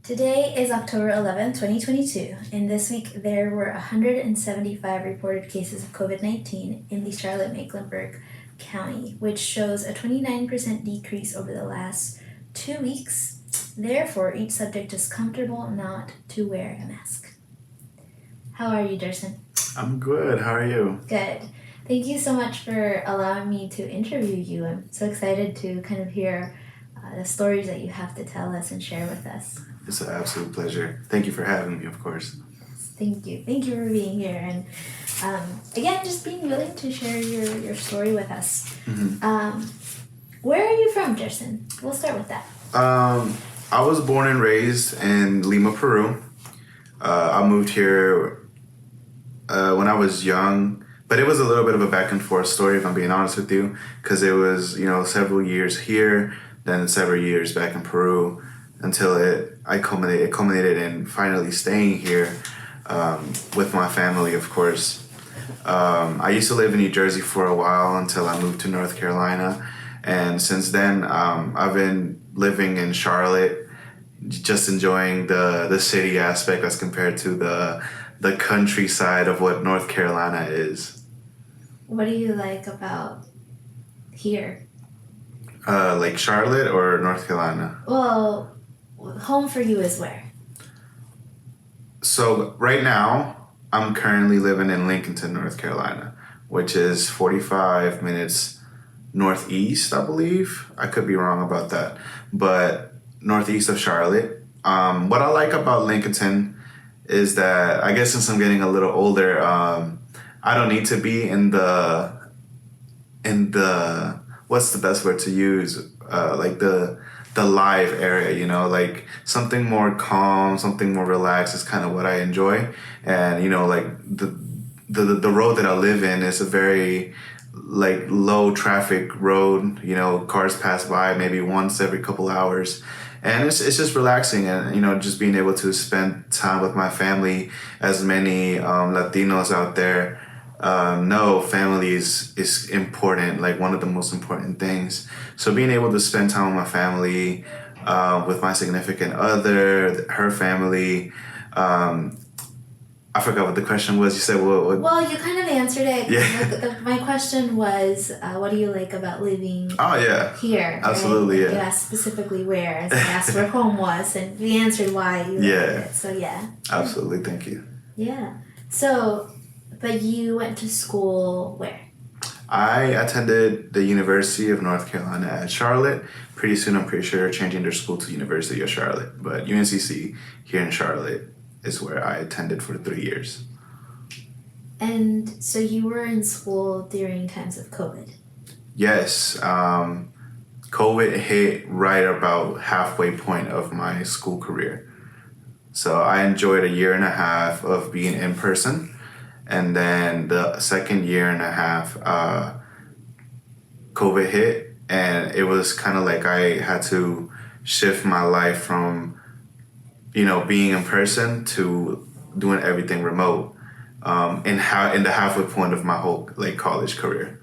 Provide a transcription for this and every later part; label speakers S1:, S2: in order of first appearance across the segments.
S1: Today is October 11th, 2022, and this week there were 175 reported cases of COVID 19 in the Charlotte Mecklenburg County, which shows a 29% decrease over the last 2 weeks. Therefore, each subject is comfortable not to wear a mask. How are you, Gerson?
S2: I'm good. How are you?
S1: Good. Thank you so much for allowing me to interview you. I'm so excited to kind of hear the stories that you have to tell us and share with us.
S2: It's an absolute pleasure. Thank you for having me, of course.
S1: Thank you. Thank you for being here. And again, just being willing to share your story with us.
S2: Mm-hmm.
S1: Where are you from, Gerson? We'll start with that.
S2: I was born and raised in Lima, Peru. I moved here when I was young, but it was a little bit of a back and forth story, if I'm being honest with you, because it was, several years here, then several years back in Peru, until it culminated in finally staying here with my family, of course. I used to live in New Jersey for a while until I moved to North Carolina. And since then, I've been living in Charlotte, just enjoying the city aspect as compared to the countryside of what North Carolina is.
S1: What do you like about here?
S2: Like Charlotte or North Carolina?
S1: Well, home for you is where?
S2: So right now, I'm currently living in Lincolnton, North Carolina, which is 45 minutes northeast, I believe. I could be wrong about that, but northeast of Charlotte. What I like about Lincolnton is that, I guess since I'm getting a little older, I don't need to be in the what's the best word to use? Like the live area, like something more calm, something more relaxed is kind of what I enjoy. And like the road that I live in is a very like low traffic road. Cars pass by maybe once every couple hours, and it's just relaxing. And just being able to spend time with my family, as many Latinos out there know, family is important, like one of the most important things. So being able to spend time with my family, with my significant other, her family. I forgot what the question was. You said what?
S1: Well, you kind of answered it.
S2: Yeah.
S1: My question was, what do you like about living here?
S2: Absolutely,
S1: right? You asked specifically where, and so I asked where home was, and you answered why you liked it. So yeah.
S2: Absolutely, thank you.
S1: Yeah. So, but you went to school where?
S2: I attended the University of North Carolina at Charlotte. Pretty soon, I'm pretty sure, changing their school to University of Charlotte. But UNCC here in Charlotte is where I attended for 3 years.
S1: And so you were in school during times of COVID?
S2: Yes. COVID hit right about halfway point of my school career. So I enjoyed a year and a half of being in person. And then the second year and a half, COVID hit, and it was kind of like I had to shift my life from, being in person to doing everything remote, in the halfway point of my whole college career.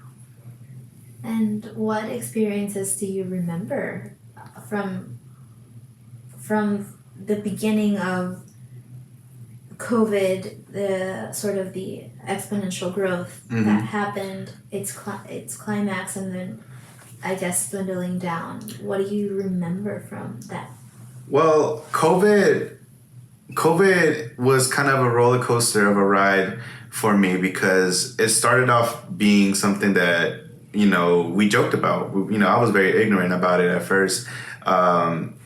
S1: And what experiences do you remember from the beginning of COVID, the sort of the exponential growth that happened, its climax, and then I guess dwindling down? What do you remember from that?
S2: Well, COVID was kind of a roller coaster of a ride for me, because it started off being something that we joked about. I was very ignorant about it at first.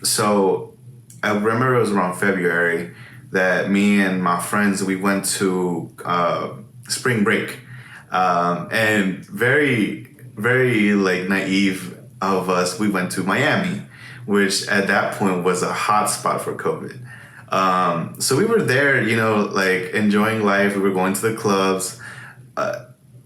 S2: So I remember it was around February that me and my friends, we went to spring break, and very, very naive of us, we went to Miami, which at that point was a hot spot for COVID. So we were there, enjoying life. We were going to the clubs,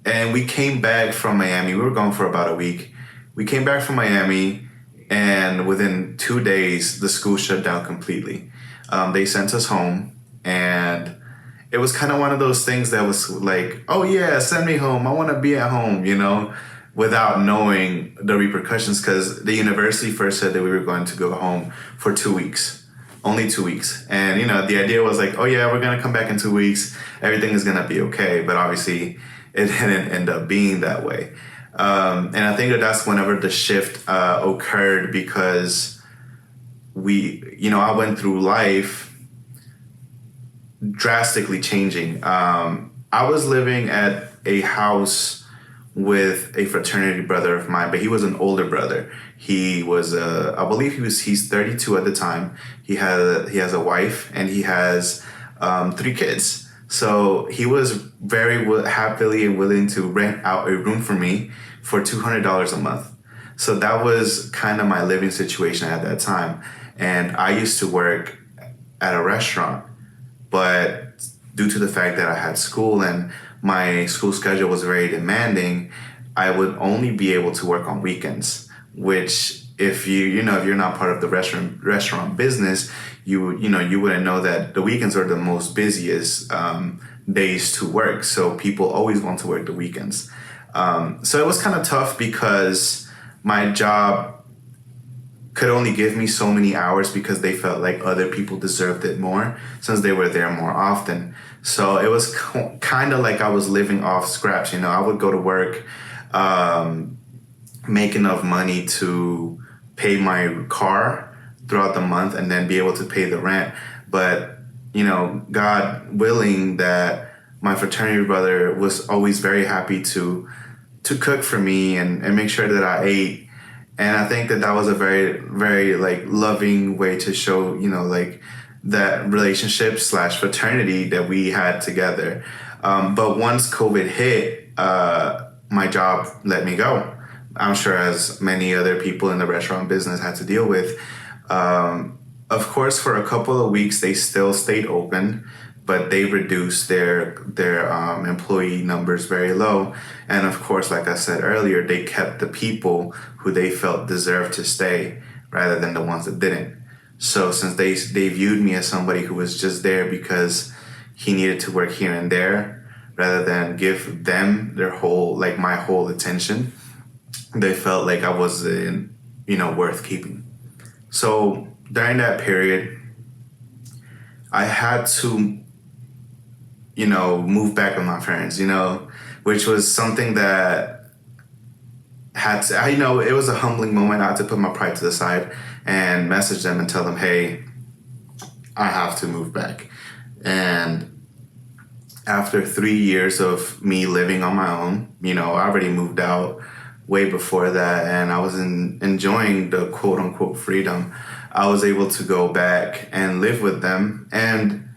S2: and we came back from Miami. We were gone for about a week. We came back from Miami, and within 2 days, the school shut down completely. They sent us home, and it was kind of one of those things that was like, oh yeah, send me home. I want to be at home, without knowing the repercussions, because the university first said that we were going to go home for 2 weeks. only 2 weeks. And, the idea was like, oh yeah, we're going to come back in 2 weeks. Everything is going to be okay. But obviously it didn't end up being that way. And I think that's whenever the shift occurred, because I went through life drastically changing. I was living at a house with a fraternity brother of mine, but he was an older brother. He was, I believe he's 32 at the time. He has a wife, and he has 3 kids. So he was very happily and willing to rent out a room for me for $200 a month. So that was kind of my living situation at that time. And I used to work at a restaurant, but due to the fact that I had school and my school schedule was very demanding, I would only be able to work on weekends, which if if you're not part of the restaurant business, you wouldn't know that the weekends are the most busiest days to work. So people always want to work the weekends. So it was kind of tough because my job could only give me so many hours because they felt like other people deserved it more since they were there more often. So it was kind of like I was living off scraps. I would go to work, make enough money to pay my car throughout the month and then be able to pay the rent. But, God willing, that my fraternity brother was always very happy to cook for me and make sure that I ate. And I think that was a very, very like loving way to show, like that relationship / fraternity that we had together. But once COVID hit, my job let me go. I'm sure as many other people in the restaurant business had to deal with. Of course, for a couple of weeks, they still stayed open, but they reduced their employee numbers very low. And of course, like I said earlier, they kept the people who they felt deserved to stay rather than the ones that didn't. So since they viewed me as somebody who was just there because he needed to work here and there, rather than give them my whole attention, they felt like I wasn't, worth keeping. So during that period, I had to move back with my friends, which was something that had to, it was a humbling moment. I had to put my pride to the side and message them and tell them, hey, I have to move back. And after 3 years of me living on my own, I already moved out way before that, and I was enjoying the quote unquote freedom. I was able to go back and live with them. And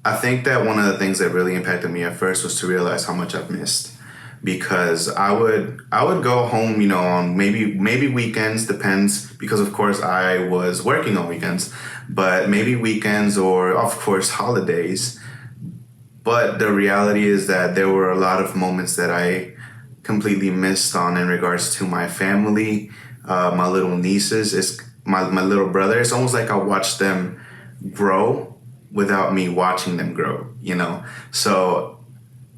S2: I think that one of the things that really impacted me at first was to realize how much I've missed, because I would go home, on maybe weekends, depends, because of course I was working on weekends, but maybe weekends or of course holidays. But the reality is that there were a lot of moments that I completely missed on in regards to my family, my little nieces, my little brother. It's almost like I watched them grow without me watching them grow, So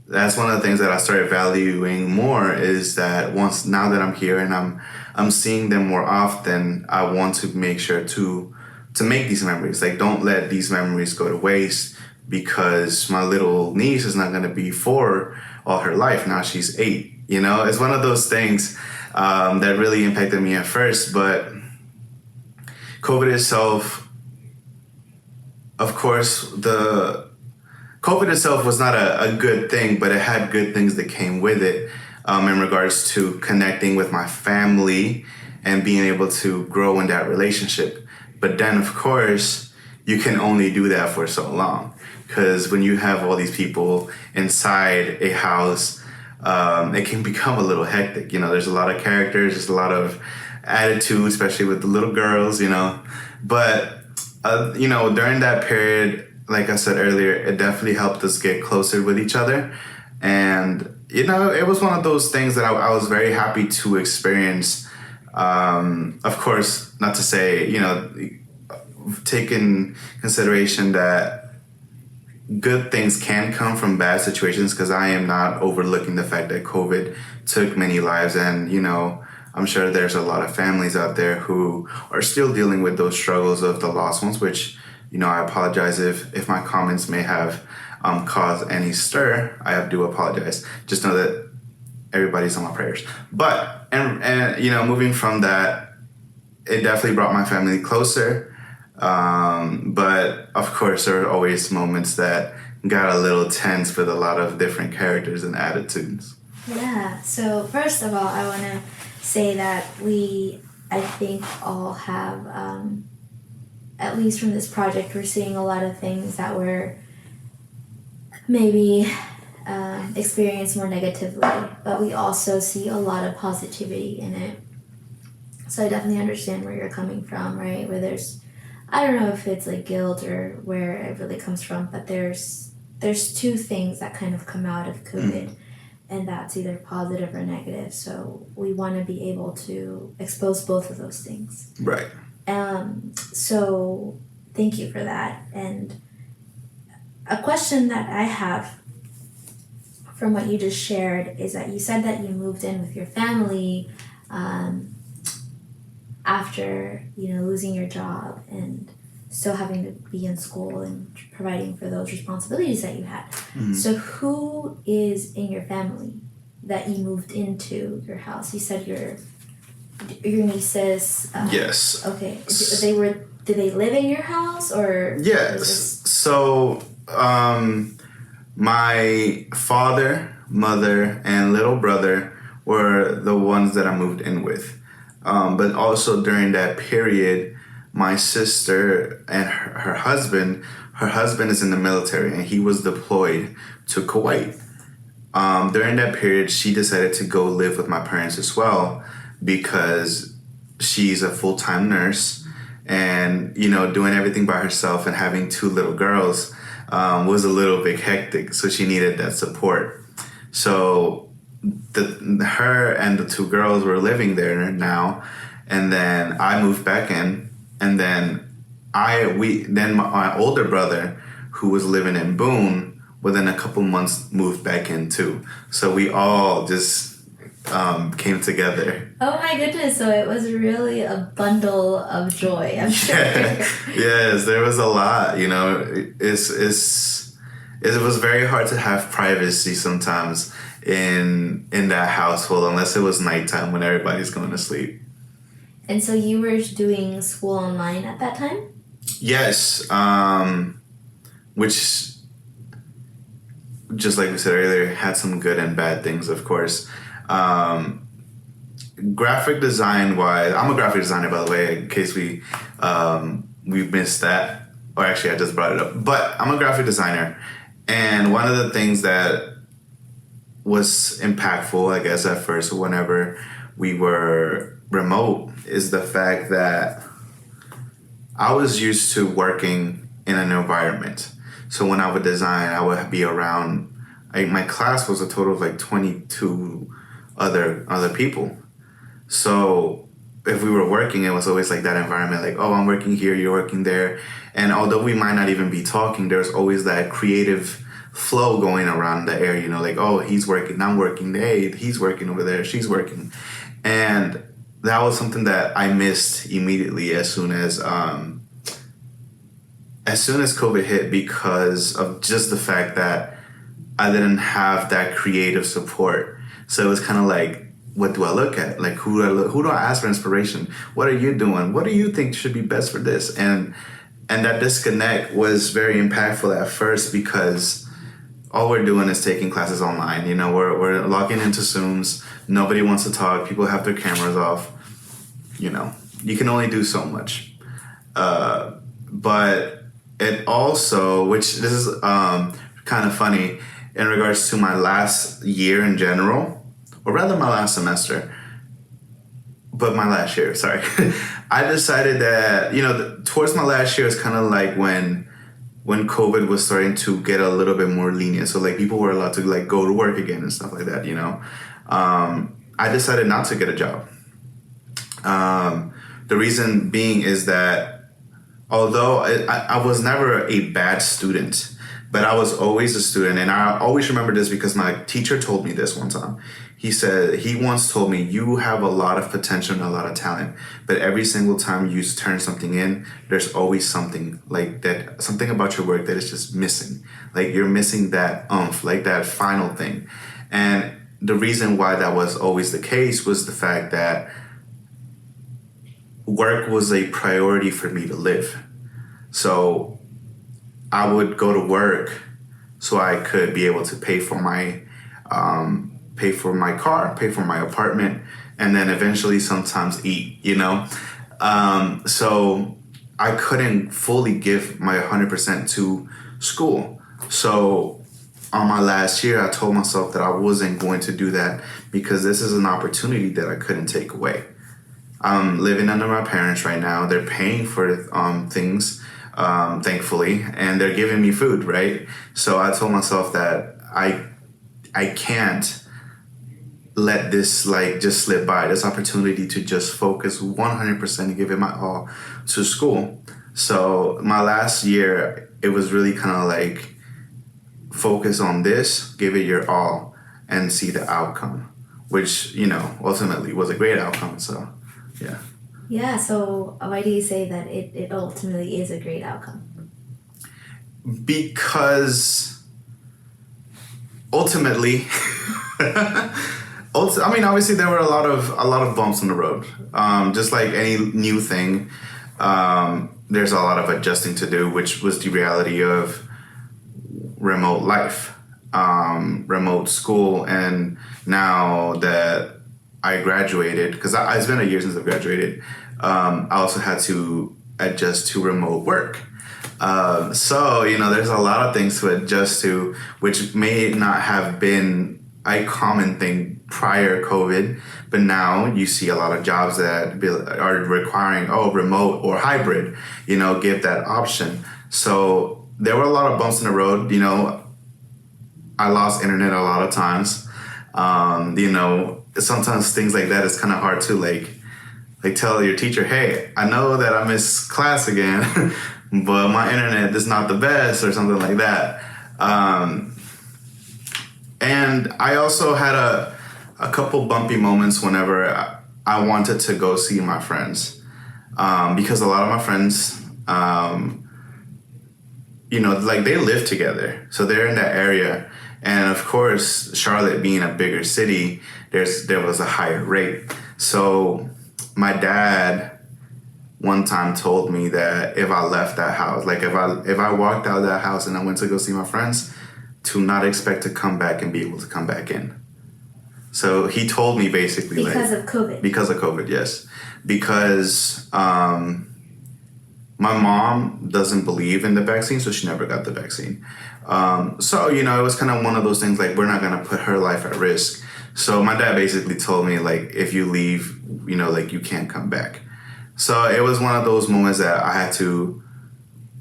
S2: that's one of the things that I started valuing more, is that now that I'm here and I'm seeing them more often, I want to make sure to make these memories. Like, don't let these memories go to waste, because my little niece is not going to be 4 all her life. Now she's 8. It's one of those things that really impacted me at first. But COVID itself, of course, the COVID itself was not a good thing, but it had good things that came with it, in regards to connecting with my family and being able to grow in that relationship. But then, of course, you can only do that for so long, because when you have all these people inside a house, it can become a little hectic. There's a lot of characters, there's a lot of attitude, especially with the little girls, But, during that period, like I said earlier, it definitely helped us get closer with each other. And, it was one of those things that I was very happy to experience. Of course, not to say, take in consideration that good things can come from bad situations, because I am not overlooking the fact that COVID took many lives. And, I'm sure there's a lot of families out there who are still dealing with those struggles of the lost ones, which I apologize if my comments may have caused any stir. I do apologize. Just know that everybody's on my prayers. But, and moving from that, it definitely brought my family closer. But of course, there are always moments that got a little tense with a lot of different characters and attitudes.
S1: Yeah. So first of all, I want to say that I think, all have, at least from this project, we're seeing a lot of things that were maybe experienced more negatively, but we also see a lot of positivity in it. So I definitely understand where you're coming from, right? Where I don't know if it's like guilt or where it really comes from, but there's two things that kind of come out of COVID, and that's either positive or negative. So we want to be able to expose both of those things.
S2: Right.
S1: So thank you for that. And a question that I have from what you just shared is that you said that you moved in with your family after losing your job and still having to be in school and providing for those responsibilities that you had.
S2: Mm-hmm.
S1: So who is in your family that you moved into your house? You said your nieces.
S2: Yes.
S1: Okay. Did they live in your house or?
S2: Yes. So my father, mother, and little brother were the ones that I moved in with. But also during that period, my sister and her husband is in the military and he was deployed to Kuwait. During that period, she decided to go live with my parents as well because she's a full-time nurse and, doing everything by herself and having two little girls was a little bit hectic. So she needed that support. So her and the two girls were living there now, and then I moved back in, and then my older brother, who was living in Boone, within a couple months moved back in too. So we all just came together.
S1: Oh my goodness! So it was really a bundle of joy. I'm sure.
S2: Yes, there was a lot. It was very hard to have privacy sometimes in that household unless it was nighttime when everybody's going to sleep.
S1: And so you were doing school online at that time?
S2: Yes, which, just like we said earlier, had some good and bad things, of course. Graphic design wise, I'm a graphic designer, by the way, in case we missed that. Or actually, I just brought it up. But I'm a graphic designer. And one of the things that was impactful, I guess, at first, whenever we were remote, is the fact that I was used to working in an environment. So when I would design, I would be around, my class was a total of like 22 other people. So if we were working, it was always like that environment, like, oh, I'm working here, you're working there. And although we might not even be talking, there's always that creative flow going around the area, like, oh, he's working, I'm working, hey, he's working over there, she's working. And that was something that I missed immediately as soon as COVID hit, because of just the fact that I didn't have that creative support. So it was kind of like, what do I look at? Like, who do I ask for inspiration? What are you doing? What do you think should be best for this? And that disconnect was very impactful at first, because all we're doing is taking classes online. We're logging into Zooms. Nobody wants to talk. People have their cameras off. You can only do so much. But it also, which this is kind of funny in regards to my last year in general, or rather my last semester, but my last year, sorry. I decided that, towards my last year is kind of like when COVID was starting to get a little bit more lenient. So like people were allowed to like go to work again and stuff like that, I decided not to get a job. The reason being is that although I was never a bad student, But I was always a student, and I always remember this because my teacher told me this one time. He said, he once told me, you have a lot of potential and a lot of talent, but every single time you turn something in, there's always something like that, something about your work that is just missing. Like you're missing that oomph, like that final thing. And the reason why that was always the case was the fact that work was a priority for me to live. So I would go to work so I could be able to pay for my car, pay for my apartment, and then eventually sometimes eat, you know? So I couldn't fully give my 100% to school. So on my last year, I told myself that I wasn't going to do that because this is an opportunity that I couldn't take away. I'm living under my parents right now. They're paying for things, thankfully, and they're giving me food, right? So I told myself that I can't let this like just slip by, this opportunity to just focus 100% and give it my all to school. So my last year, it was really kind of like focus on this, give it your all, and see the outcome, which, you know, ultimately was a great outcome. So, yeah.
S1: Yeah, so why do you say that it ultimately is a great outcome?
S2: Because ultimately, I mean, obviously there were a lot of bumps in the road. Just like any new thing, there's a lot of adjusting to do, which was the reality of remote life, remote school, and now that I graduated, because it's been a year since I graduated, I also had to adjust to remote work. So, you know, there's a lot of things to adjust to, which may not have been a common thing prior COVID, but now you see a lot of jobs that are requiring, remote or hybrid, you know, give that option. So there were a lot of bumps in the road. You know, I lost internet a lot of times. You know, sometimes things like that is kind of hard to like tell your teacher, hey, I know that I missed class again, but my internet is not the best or something like that. And I also had a couple bumpy moments whenever I wanted to go see my friends, because a lot of my friends, you know, like they live together, so they're in that area. And of course, Charlotte being a bigger city, there was a higher rate. So my dad one time told me that if I left that house, like if I walked out of that house and I went to go see my friends, to not expect to come back and be able to come back in. So he told me basically
S1: because of COVID.
S2: Because of COVID, yes. Because my mom doesn't believe in the vaccine, so she never got the vaccine. So, you know, it was kind of one of those things like we're not going to put her life at risk. So my dad basically told me like, if you leave, you know, like you can't come back. So it was one of those moments that I had to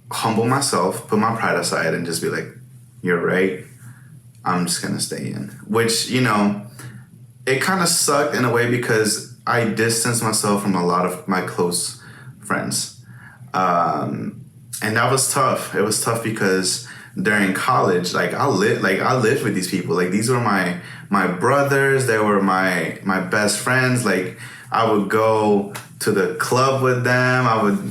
S2: humble myself, put my pride aside, and just be like, you're right, I'm just going to stay in. Which, you know, it kind of sucked in a way because I distanced myself from a lot of my close friends. And that was tough. It was tough because during college, like I lived with these people. Like these were my brothers. They were my best friends. Like I would go to the club with them.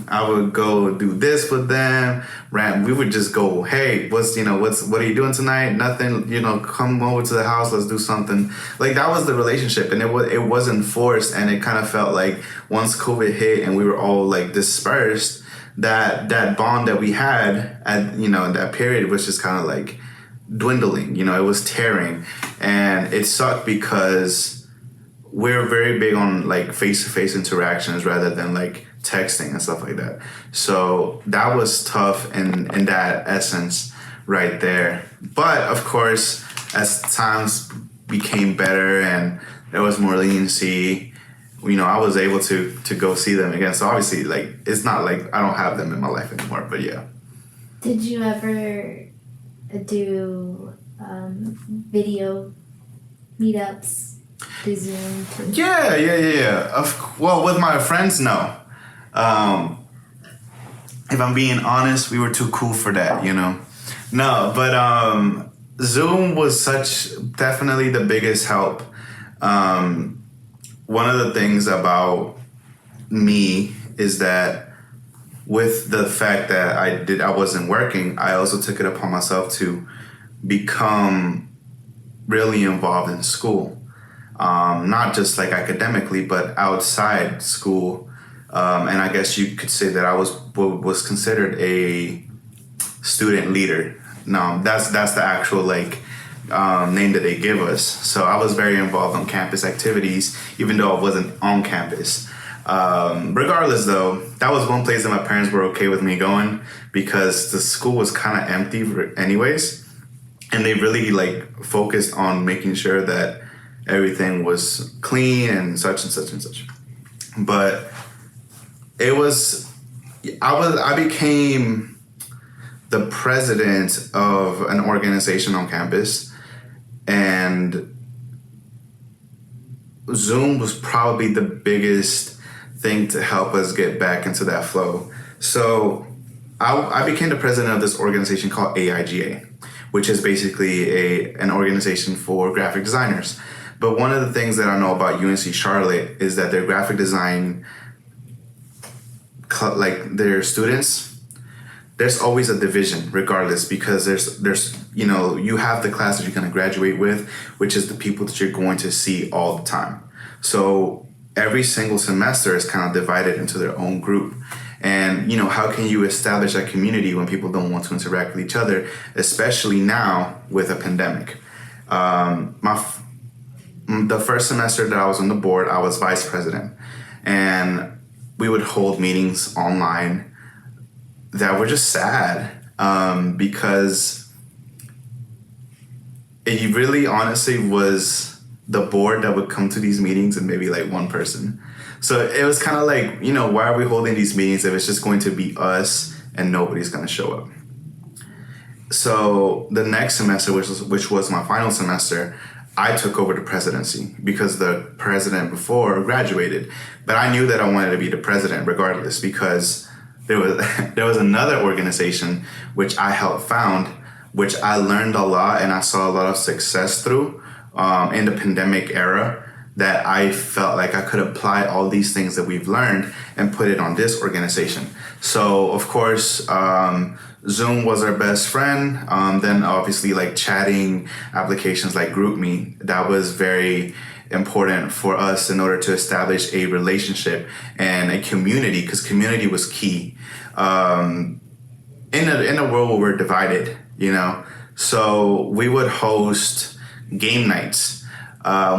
S2: I would go do this with them. We would just go, hey, what are you doing tonight? Nothing, you know, come over to the house, let's do something. Like that was the relationship, and it wasn't forced, and it kind of felt like once COVID hit and we were all like dispersed, that bond that we had at, you know, in that period was just kind of like dwindling. You know, it was tearing, and it sucked because we're very big on like face-to-face interactions rather than like texting and stuff like that. So that was tough in that essence right there. But of course, as times became better and there was more leniency, you know, I was able to go see them again. So obviously, like, it's not like I don't have them in my life anymore, but yeah.
S1: Did you ever do video meetups? Do Zoom?
S2: Yeah. Well, with my friends, no. If I'm being honest, we were too cool for that, you know. No, but Zoom was definitely the biggest help. One of the things about me is that with the fact that I wasn't working, I also took it upon myself to become really involved in school. Not just like academically, but outside school. And I guess you could say that I was considered a student leader. No, that's the actual name that they give us. So I was very involved on campus activities, even though I wasn't on campus. Regardless, though, that was one place that my parents were okay with me going because the school was kind of empty anyways, and they really focused on making sure that everything was clean and such and such and such. But it was I became the president of an organization on campus, and Zoom was probably the biggest thing to help us get back into that flow. So I became the president of this organization called AIGA, which is basically an organization for graphic designers. But one of the things that I know about UNC Charlotte is that their graphic design, their students, there's always a division regardless, because there's you have the class that you're going to graduate with, which is the people that you're going to see all the time. So every single semester is kind of divided into their own group. And how can you establish a community when people don't want to interact with each other, especially now with a pandemic? The first semester that I was on the board, I was vice president, and we would hold meetings online that were just sad, because it really honestly was the board that would come to these meetings and maybe one person. So it was kind of why are we holding these meetings if it's just going to be us and nobody's going to show up? So the next semester, which was my final semester, I took over the presidency because the president before graduated. But I knew that I wanted to be the president regardless, because there was another organization which I helped found, which I learned a lot and I saw a lot of success through in the pandemic era, that I felt like I could apply all these things that we've learned and put it on this organization. So of course, Zoom was our best friend. Then obviously chatting applications like GroupMe, that was very important for us in order to establish a relationship and a community, because community was key in a world where we're divided, So we would host game nights.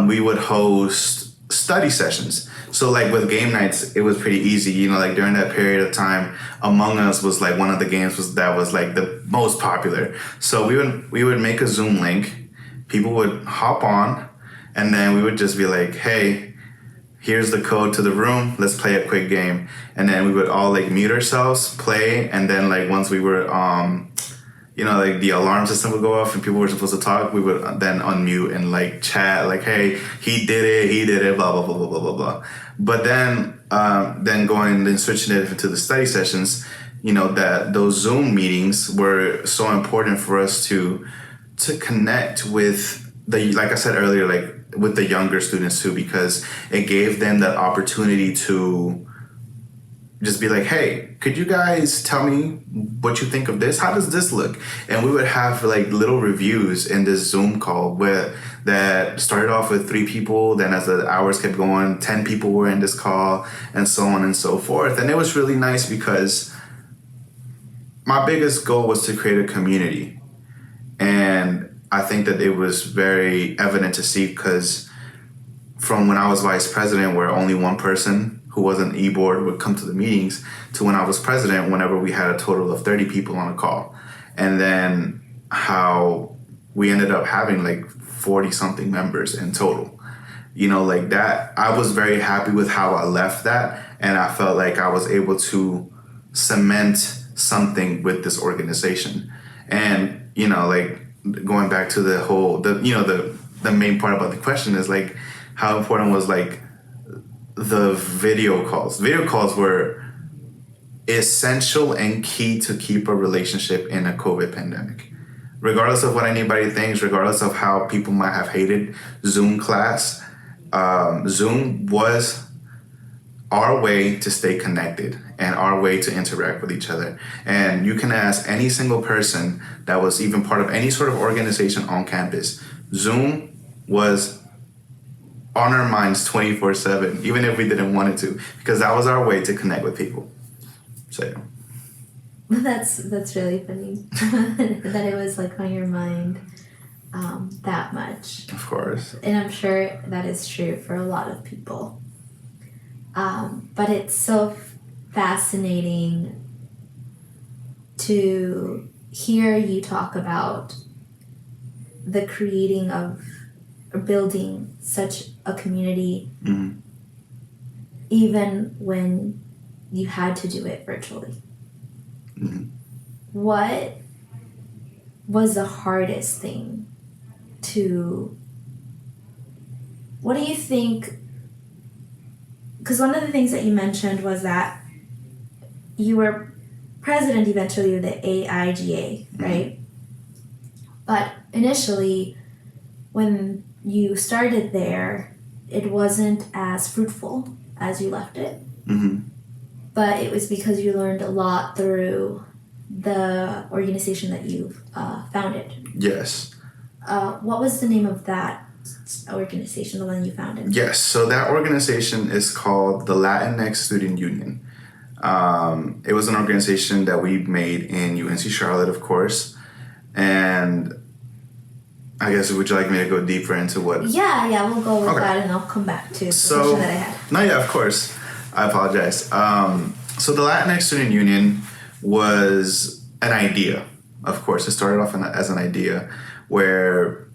S2: We would host study sessions. So with game nights, it was pretty easy, during that period of time, Among Us was one of the games that was the most popular. So we would make a Zoom link, people would hop on, and then we would just be like, hey, here's the code to the room, let's play a quick game. And then we would all mute ourselves, play, and then once we were the alarm system would go off and people were supposed to talk, we would then unmute and chat, hey, he did it, blah, blah, blah, blah, blah, blah, blah. But then switching it into the study sessions, that those Zoom meetings were so important for us to connect with like I said earlier, with the younger students too, because it gave them that opportunity to just be like, hey, could you guys tell me what you think of this? How does this look? And we would have little reviews in this Zoom call that started off with 3 people. Then as the hours kept going, 10 people were in this call, and so on and so forth. And it was really nice because my biggest goal was to create a community. And I think that it was very evident to see, because from when I was vice president, where only one person who was an e-board would come to the meetings, to when I was president, whenever we had a total of 30 people on a call. And then how we ended up having 40 something members in total. That, I was very happy with how I left that. And I felt like I was able to cement something with this organization. And, going back to the whole, the main part about the question is how important was the video calls. Video calls were essential and key to keep a relationship in a COVID pandemic. Regardless of what anybody thinks, regardless of how people might have hated Zoom class, Zoom was our way to stay connected and our way to interact with each other. And you can ask any single person that was even part of any sort of organization on campus. Zoom was on our minds 24/7, even if we didn't want it to, because that was our way to connect with people. So yeah.
S1: That's really funny that it was like on your mind that much.
S2: Of course.
S1: And I'm sure that is true for a lot of people. But it's so fascinating to hear you talk about the creating of or building such a community,
S2: Mm-hmm.
S1: even when you had to do it virtually.
S2: Mm-hmm.
S1: What was the hardest thing what do you think? Because one of the things that you mentioned was that you were president eventually of the AIGA, right? But initially, when you started there, it wasn't as fruitful as you left it.
S2: Mm-hmm.
S1: But it was because you learned a lot through the organization that you founded.
S2: Yes.
S1: What was the name of that organization, the one you founded?
S2: Yes. So that organization is called the Latinx Student Union. It was an organization that we made in UNC Charlotte, of course. And I guess, would you like me to go deeper into what?
S1: Yeah, we'll go with
S2: Okay.
S1: that and I'll come back to the
S2: So,
S1: question that I had.
S2: no, yeah, of course. I apologize. So the Latinx Student Union was an idea, of course. It started off as an idea where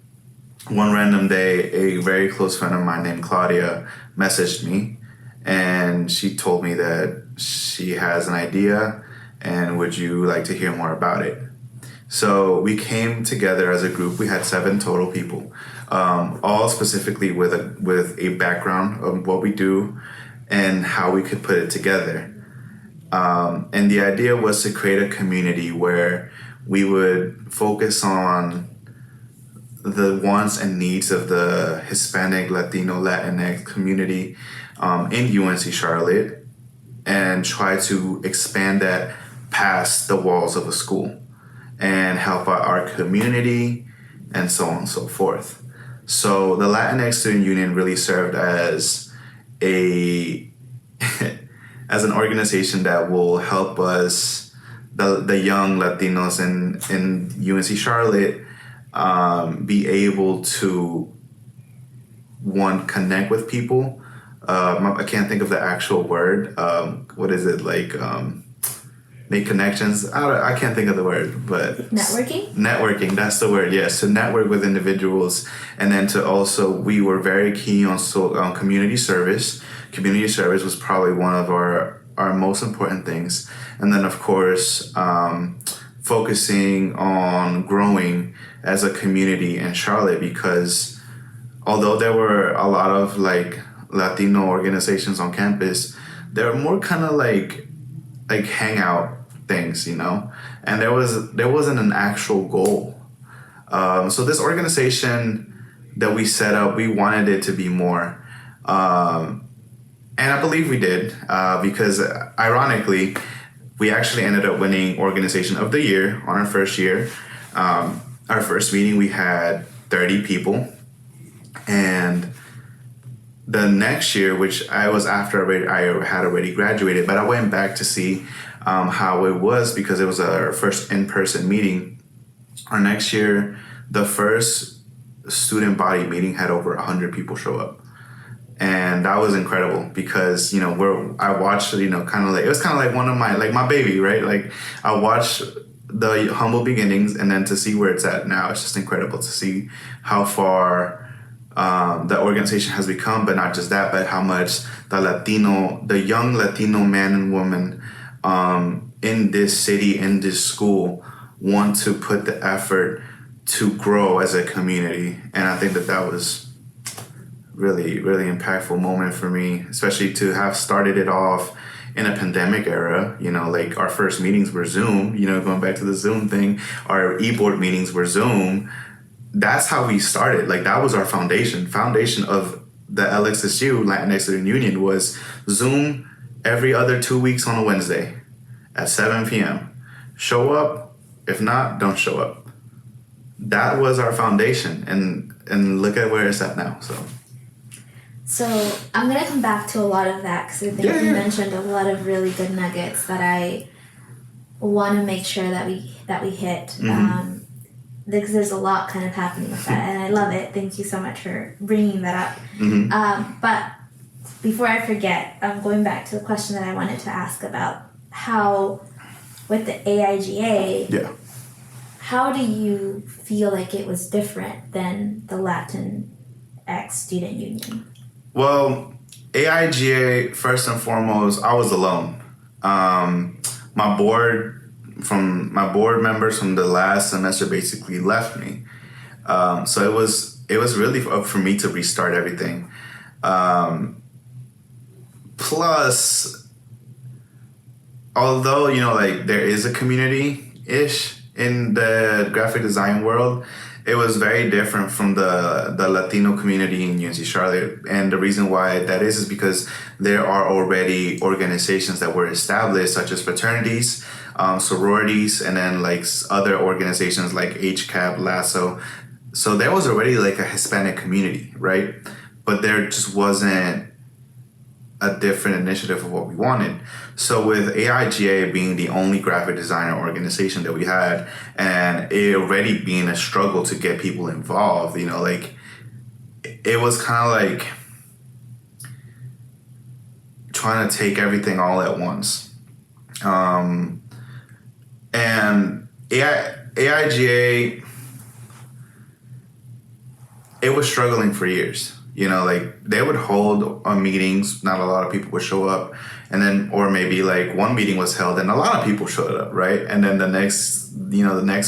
S2: one random day, a very close friend of mine named Claudia messaged me, and she told me that she has an idea and would you like to hear more about it? So we came together as a group. We had 7 total people, all specifically with a background of what we do and how we could put it together. And the idea was to create a community where we would focus on the wants and needs of the Hispanic, Latino, Latinx community in UNC Charlotte and try to expand that past the walls of a school and help out our community and so on and so forth. So the Latinx Student Union really served as as an organization that will help us, the young Latinos in UNC Charlotte, be able to, one, connect with people. I can't think of the actual word. What is it, like, make connections? I can't think of the word, but networking, that's the word. Yes, to network with individuals, and then to also, we were very keen on community service. Community service was probably one of our most important things, and then of course focusing on growing as a community in Charlotte, because although there were a lot of like Latino organizations on campus, there were more kind of like hangout things, you know, and there wasn't an actual goal. So this organization that we set up, we wanted it to be more, and I believe we did, because ironically, we actually ended up winning Organization of the Year on our first year. Our first meeting, we had 30 people, and the next year, which I was after I had already graduated, but I went back to see how it was because it was our first in-person meeting. Our next year, the first student body meeting had over 100 people show up. And that was incredible because, you know, I watched, you know, kind of like, it was kind of like one of my baby, right? Like I watched the humble beginnings, and then to see where it's at now, it's just incredible to see how far the organization has become, but not just that, but how much the young Latino man and woman in this city, in this school, want to put the effort to grow as a community. And I think that was really, really impactful moment for me, especially to have started it off in a pandemic era, like our first meetings were Zoom, going back to the Zoom thing, our e-board meetings were Zoom. That's how we started. Like that was our foundation of the LXSU, Latinx Student Union, was Zoom every other 2 weeks on a Wednesday at 7 p.m. Show up. If not, don't show up. That was our foundation, and look at where it's at now.
S1: So I'm gonna come back to a lot of that because I think you mentioned a lot of really good nuggets that I want to make sure that we hit.
S2: Mm-hmm.
S1: Because there's a lot kind of happening with that, and I love it. Thank you so much for bringing that up.
S2: Mm-hmm.
S1: But before I forget, I'm going back to the question that I wanted to ask about how, with the AIGA, how do you feel like it was different than the Latinx Student Union?
S2: Well, AIGA, first and foremost, I was alone. My board members from the last semester basically left me. So it was really up for me to restart everything. Plus, although, like there is a community-ish in the graphic design world, it was very different from the Latino community in UNC Charlotte. And the reason why that is because there are already organizations that were established, such as fraternities, sororities, and then like other organizations like HCAP, LASSO. So there was already like a Hispanic community, right? But there just wasn't a different initiative of what we wanted. So with AIGA being the only graphic designer organization that we had, and it already being a struggle to get people involved, like it was kind of like trying to take everything all at once. And AIGA, it was struggling for years. Like they would hold meetings, not a lot of people would show up, and then, or maybe like one meeting was held and a lot of people showed up, right? And then the next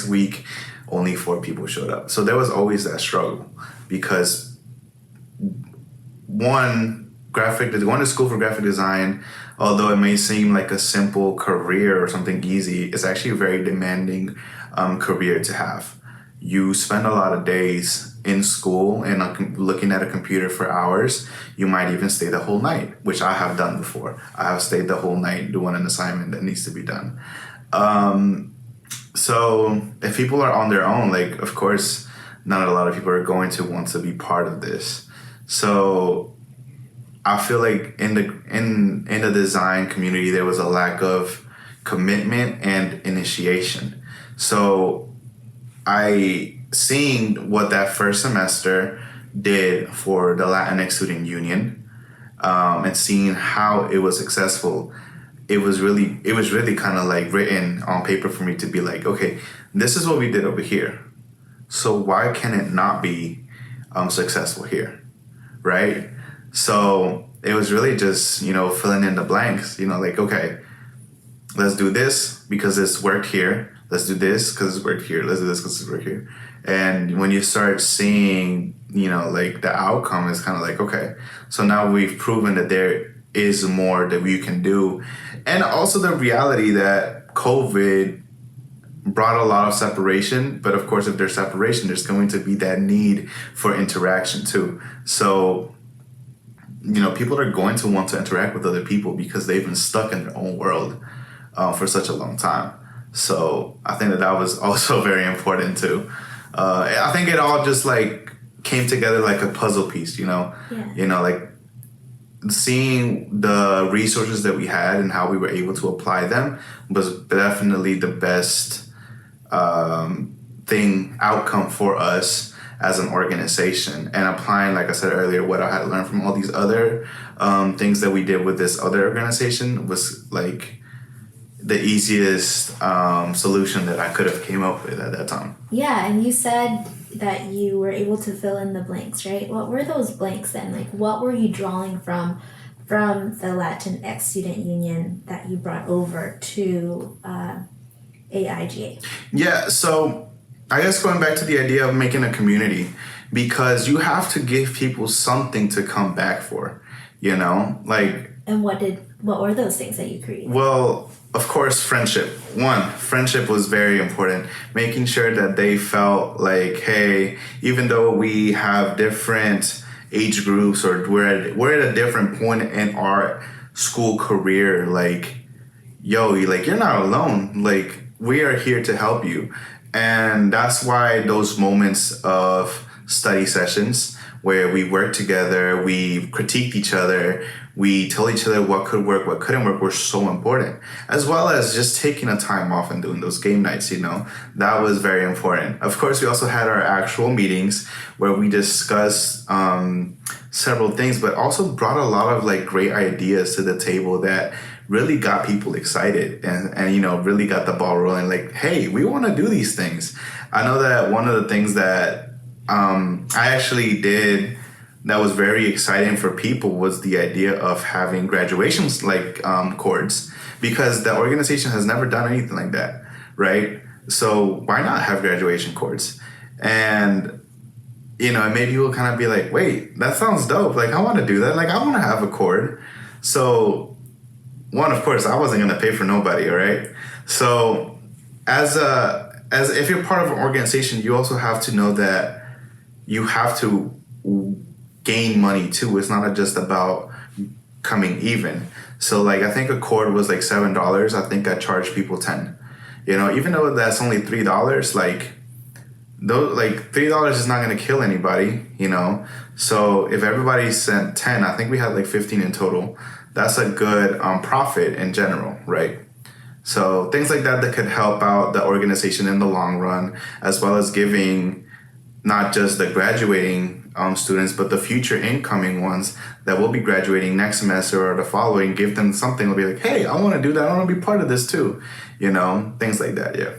S2: week, only 4 people showed up. So there was always that struggle because going to school for graphic design, although it may seem like a simple career or something easy, it's actually a very demanding career to have. You spend a lot of days in school and looking at a computer for hours. You might even stay the whole night, which I have done before. I have stayed the whole night doing an assignment that needs to be done. So if people are on their own, like, of course, not a lot of people are going to want to be part of this. So I feel like in the design community, there was a lack of commitment and initiation. So seeing what that first semester did for the Latinx Student Union, and seeing how it was successful, it was really kind of like written on paper for me to be like, okay, this is what we did over here. So why can it not be successful here, right? So it was really just, filling in the blanks, like, okay, let's do this because it's worked here. Let's do this because it's worked here. Let's do this because it's worked here. And when you start seeing, like the outcome is kind of like, okay, so now we've proven that there is more that we can do. And also the reality that COVID brought a lot of separation. But of course, if there's separation, there's going to be that need for interaction too. So, people are going to want to interact with other people because they've been stuck in their own world for such a long time. So I think that was also very important too. I think it all just like came together like a puzzle piece, like seeing the resources that we had and how we were able to apply them was definitely the best outcome for us as an organization. And applying, like I said earlier, what I had learned from all these other things that we did with this other organization was like the easiest solution that I could have came up with at that time.
S1: Yeah, and you said that you were able to fill in the blanks, right? What were those blanks then? Like, what were you drawing from the Latinx Student Union that you brought over to AIGA?
S2: Yeah, so I guess going back to the idea of making a community, because you have to give people something to come back for, like.
S1: And what did What were those things that you created?
S2: Well, of course, friendship. One, friendship was very important. Making sure that they felt like, hey, even though we have different age groups or we're at a different point in our school career, like, yo, you're not alone. Like, we are here to help you. And that's why those moments of study sessions where we work together, we critiqued each other, we told each other what could work, what couldn't work, were so important. As well as just taking a time off and doing those game nights, that was very important. Of course, we also had our actual meetings where we discussed several things, but also brought a lot of like great ideas to the table that really got people excited and really got the ball rolling, like, hey, we want to do these things. I know that one of the things that I actually did that was very exciting for people was the idea of having graduations like chords, because the organization has never done anything like that, right? So why not have graduation chords? And it made people kind of be like, wait, that sounds dope. Like, I want to do that. Like, I want to have a chord. So one, of course, I wasn't going to pay for nobody, all right? So as if you're part of an organization, you also have to know that you have to gain money too. It's not just about coming even. So like, I think a chord was like $7. I think I charged people 10. Even though that's only $3, like, though, like $3 is not going to kill anybody, So if everybody sent 10, I think we had like 15 in total. That's a good profit in general, right? So things like that could help out the organization in the long run, as well as giving not just the graduating students, but the future incoming ones that will be graduating next semester or the following, give them something to be like, hey, I want to do that. I want to be part of this too. Things like that, yeah.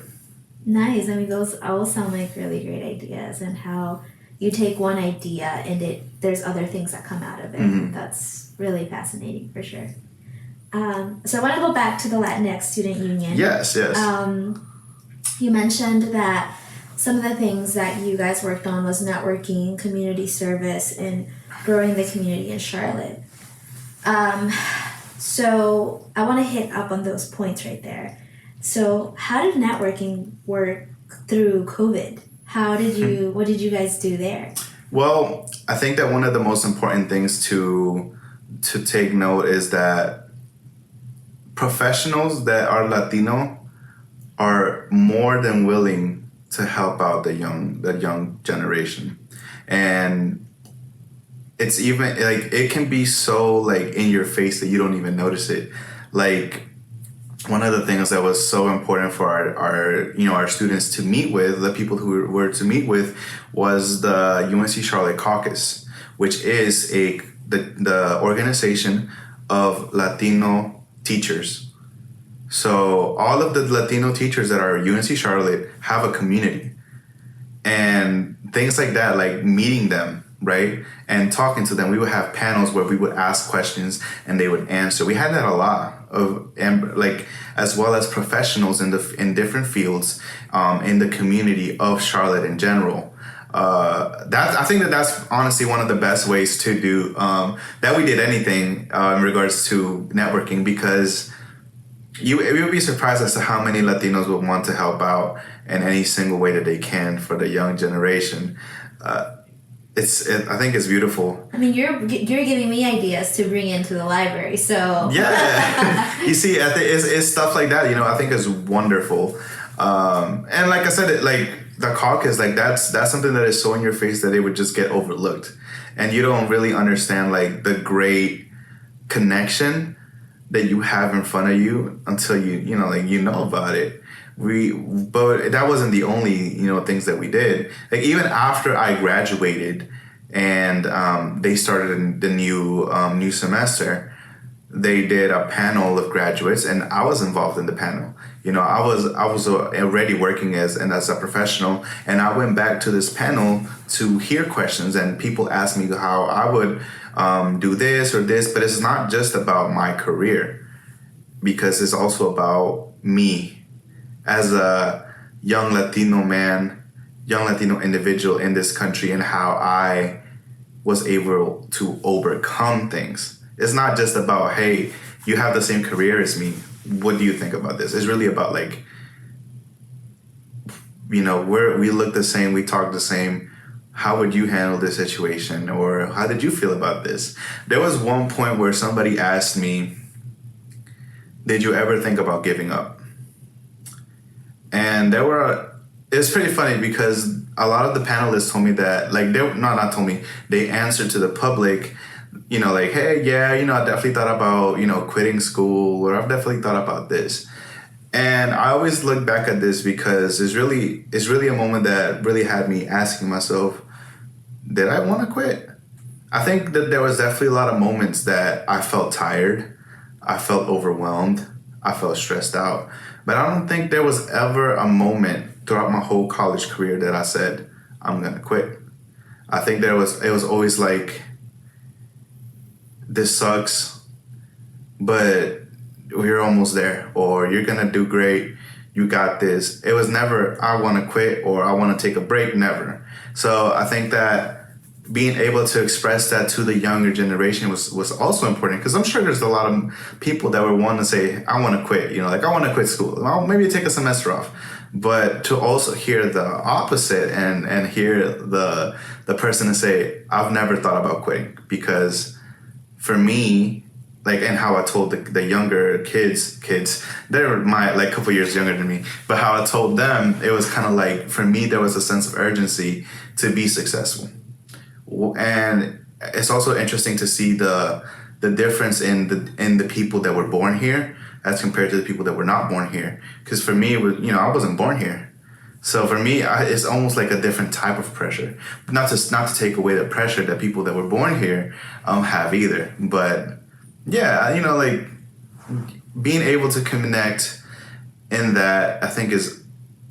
S1: Nice. I mean, those all sound like really great ideas, and how you take one idea and there's other things that come out of it.
S2: Mm-hmm.
S1: That's really fascinating for sure. So I want to go back to the Latinx Student Union.
S2: Yes.
S1: You mentioned that some of the things that you guys worked on was networking, community service, and growing the community in Charlotte. So I want to hit up on those points right there. So how did networking work through COVID? What did you guys do there?
S2: Well, I think that one of the most important things to take note is that professionals that are Latino are more than willing to help out the young generation. And it's even like, it can be so like in your face that you don't even notice it. Like, one of the things that was so important for our students to meet with, the people who were to meet with, was the UNC Charlotte Caucus, which is the organization of Latino teachers. So all of the Latino teachers that are UNC Charlotte have a community, and things like that, like meeting them, right, and talking to them. We would have panels where we would ask questions and they would answer. We had that a lot of, and like, as well as professionals in different fields in the community of Charlotte in general. I think that's honestly one of the best ways to do that. We did anything in regards to networking, because you would be surprised as to how many Latinos would want to help out in any single way that they can for the young generation. I think it's beautiful.
S1: I mean, you're giving me ideas to bring into the library, so
S2: yeah. You see, I think it's stuff like that. I think is wonderful. And like I said, like the caucus, like that's something that is so in your face that it would just get overlooked, and you don't really understand like the great connection that you have in front of you until you know about it. But that wasn't the only things that we did. Like, even after I graduated and they started the new semester, they did a panel of graduates, and I was involved in the panel. I was already working as a professional, and I went back to this panel to hear questions, and people asked me how I would do this or this. But it's not just about my career, because it's also about me as a young Latino man, young Latino individual in this country, and how I was able to overcome things. It's not just about, hey, you have the same career as me. What do you think about this? It's really about like, we look the same, we talk the same. How would you handle this situation? Or how did you feel about this? There was one point where somebody asked me, did you ever think about giving up? And it's pretty funny because a lot of the panelists told me that, like, not told me, they answered to the public, like, hey, yeah, I definitely thought about, quitting school, or I've definitely thought about this. And I always look back at this because it's really a moment that really had me asking myself, did I want to quit? I think that there was definitely a lot of moments that I felt tired, I felt overwhelmed, I felt stressed out. But I don't think there was ever a moment throughout my whole college career that I said, I'm going to quit. I think it was always like, this sucks, but we're almost there, or you're going to do great. You got this. It was never, I want to quit or I want to take a break. Never. So I think that being able to express that to the younger generation was also important, because I'm sure there's a lot of people that would want to say, I want to quit, like, I want to quit school. Well, maybe take a semester off. But to also hear the opposite and hear the person say, I've never thought about quitting, because for me, like, and how I told the younger kids, they're like a couple years younger than me, but how I told them, it was kind of like, for me, there was a sense of urgency to be successful. And it's also interesting to see the difference in the people that were born here as compared to the people that were not born here. Because for me, it was, I wasn't born here. So for me, it's almost like a different type of pressure. Not to take away the pressure that people that were born here have either. But yeah, like, being able to connect in that, I think, is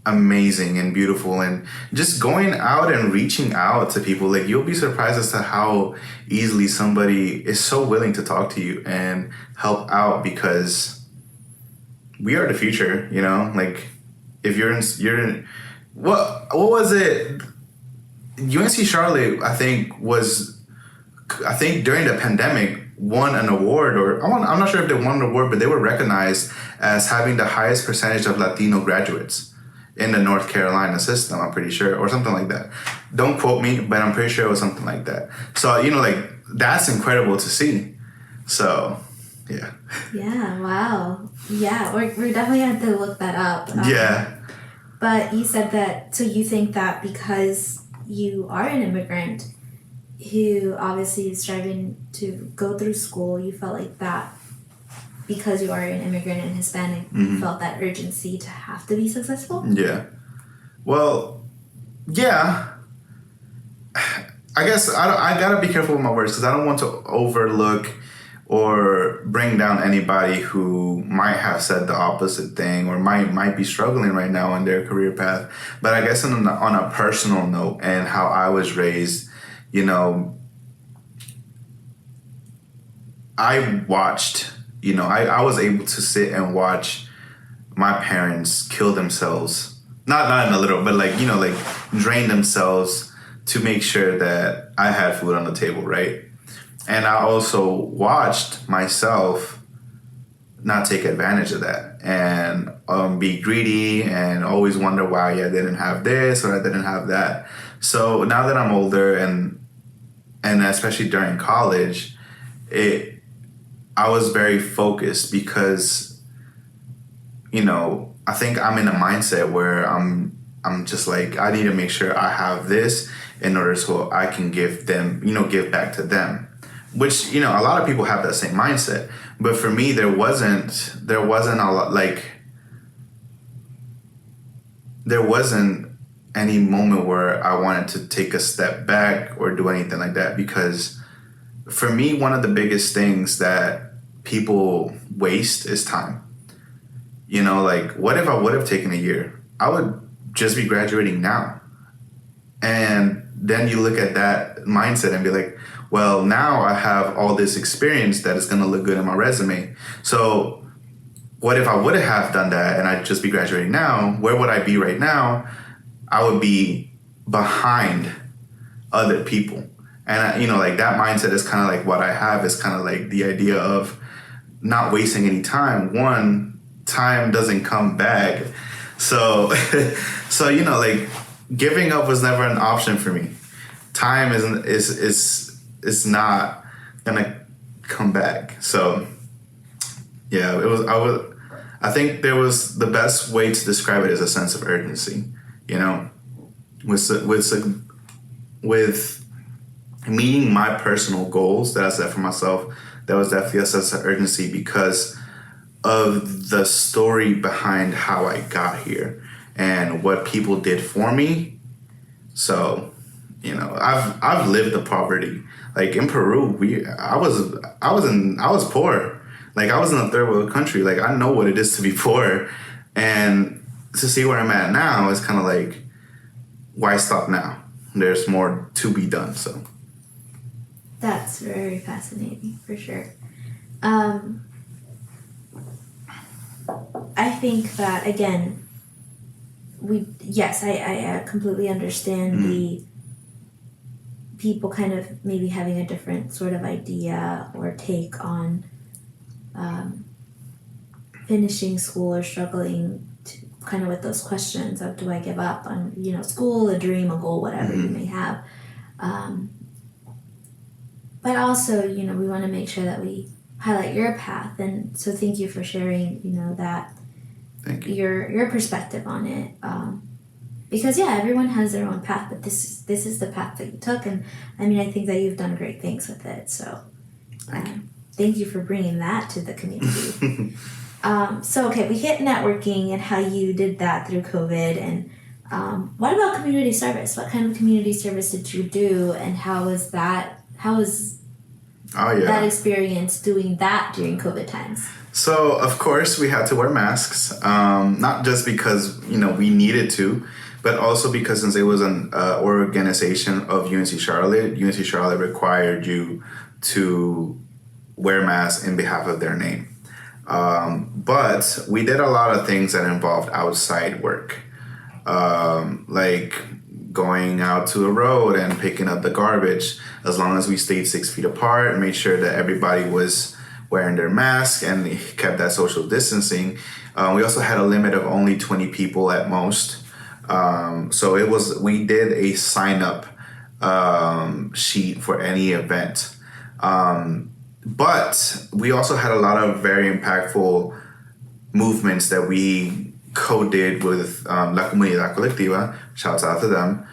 S2: amazing and beautiful. And just going out and reaching out to people, like, you'll be surprised as to how easily somebody is so willing to talk to you and help out, because we are the future, like, if you're in what was it? UNC Charlotte, I think during the pandemic won an award, or I'm not sure if they won an award, but they were recognized as having the highest percentage of Latino graduates in the North Carolina system, I'm pretty sure, or something like that. Don't quote me, but I'm pretty sure it was something like that. So, like, that's incredible to see. So, yeah.
S1: Yeah, wow. Yeah, we're definitely going to have to look that up.
S2: Yeah.
S1: But you said that, so you think that because you are an immigrant who obviously is striving to go through school, you felt like that because you are an immigrant and Hispanic, you felt that urgency to have to be successful?
S2: Yeah. Well, yeah. I guess I gotta be careful with my words, because I don't want to overlook or bring down anybody who might have said the opposite thing, or might be struggling right now in their career path. But I guess on a personal note, and how I was raised, I watched, I was able to sit and watch my parents kill themselves. Not in a little, but like drain themselves to make sure that I had food on the table, right? And I also watched myself not take advantage of that and be greedy and always wonder why I didn't have this or I didn't have that. So now that I'm older and especially during college, I was very focused because, I think I'm in a mindset where I'm just like, I need to make sure I have this in order so I can give them, give back to them. Which, a lot of people have that same mindset. But for me, there wasn't a lot, there wasn't any moment where I wanted to take a step back or do anything like that. Because for me, one of the biggest things that people waste is time. What if I would have taken a year? I would just be graduating now. And then you look at that mindset and be like, well, now I have all this experience that is going to look good in my resume. So what if I would have done that and I'd just be graduating now? Where would I be right now? I would be behind other people. And, that mindset is kind of like what I have, is kind of like the idea of not wasting any time. One, time doesn't come back. So, so like giving up was never an option for me. Time is not gonna come back. So, yeah, it was. I think there was the best way to describe it is a sense of urgency. You know, with meeting my personal goals that I set for myself, that was definitely a sense of urgency because of the story behind how I got here and what people did for me. So, I've lived the poverty. Like in Peru, I was poor. Like I was in a third world country. Like I know what it is to be poor, and to see where I'm at now is kind of like, why stop now? There's more to be done. So
S1: That's very fascinating, for sure. I think that, again, I completely understand the people kind of maybe having a different sort of idea or take on finishing school or struggling to, kind of with those questions of, do I give up on, school, a dream, a goal, whatever you may have. But also, we want to make sure that we highlight your path. And so thank you for sharing, that
S2: thank you.
S1: your perspective on it. Because everyone has their own path, but this is the path that you took. And I mean, I think that you've done great things with it. So thank you for bringing that to the community. So, okay, we hit networking and how you did that through COVID. And what about community service? What kind of community service did you do? And how was that experience doing that during COVID times?
S2: So, of course, we had to wear masks, not just because, we needed to, but also because since it was an organization of UNC Charlotte required you to wear masks in behalf of their name. But we did a lot of things that involved outside work, like going out to the road and picking up the garbage, as long as we stayed 6 feet apart and made sure that everybody was wearing their mask and kept that social distancing. We also had a limit of only 20 people at most. So we did a sign up sheet for any event. But we also had a lot of very impactful movements that we co-did with La Comunidad Colectiva. Shouts out to them.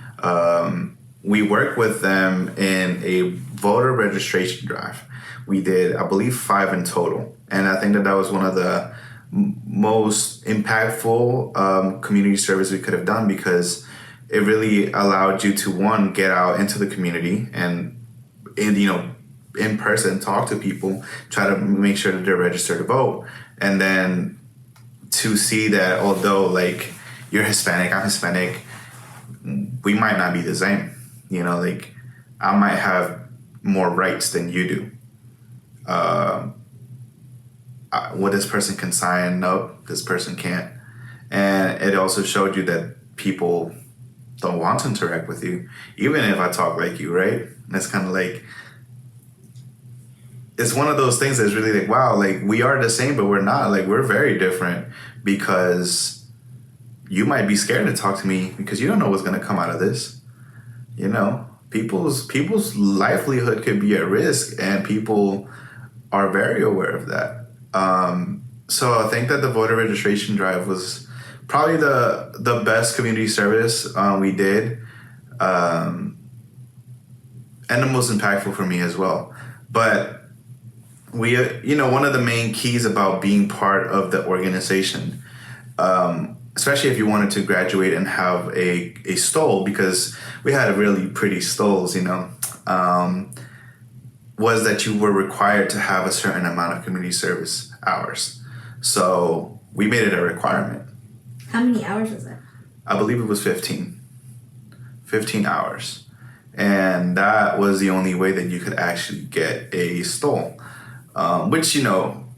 S2: We worked with them in a voter registration drive. We did, I believe, 5 in total. And I think that was one of the most impactful community service we could have done, because it really allowed you to, one, get out into the community and in person, talk to people, try to make sure that they're registered to vote. And then to see that although like you're Hispanic, I'm Hispanic, we might not be the same. Like I might have more rights than you do. What this person can sign, nope, this person can't. And it also showed you that people don't want to interact with you, even if I talk like you, right? And it's kind of like, it's one of those things that's really like, wow, like we are the same, but we're not. Like we're very different, because you might be scared to talk to me because you don't know what's going to come out of this. People's livelihood could be at risk, and people are very aware of that. So I think that the voter registration drive was probably the best community service we did, and the most impactful for me as well. But we, one of the main keys about being part of the organization, especially if you wanted to graduate and have a stole, because we had really pretty stoles, was that you were required to have a certain amount of community service hours. So we made it a requirement.
S1: How many hours was it?
S2: I believe it was 15 hours. And that was the only way that you could actually get a stole. Which,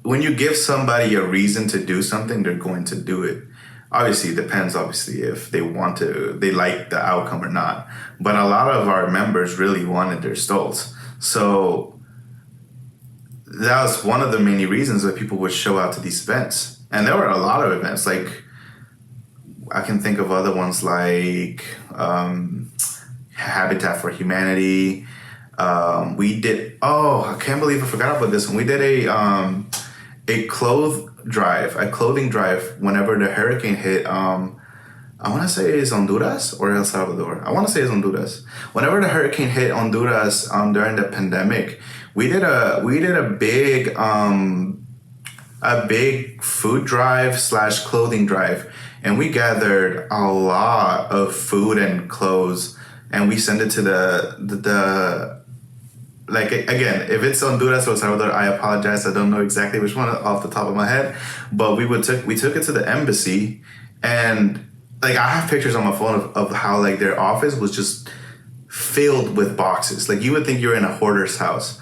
S2: when you give somebody a reason to do something, they're going to do it. Obviously, it depends, if they like the outcome or not. But a lot of our members really wanted their stoles. So that was one of the many reasons why people would show out to these events. And there were a lot of events. Like, I can think of other ones like Habitat for Humanity. We did. Oh, I can't believe I forgot about this one. We did a clothing drive whenever the hurricane hit. I want to say it's Honduras or El Salvador. I want to say it's Honduras. Whenever the hurricane hit Honduras during the pandemic, we did a big food drive / clothing drive, and we gathered a lot of food and clothes, and we sent it to the like, again, if it's Honduras or El Salvador, I apologize. I don't know exactly which one off the top of my head, but we took it to the embassy, and like, I have pictures on my phone of how, like, their office was just filled with boxes. Like, you would think you're in a hoarder's house.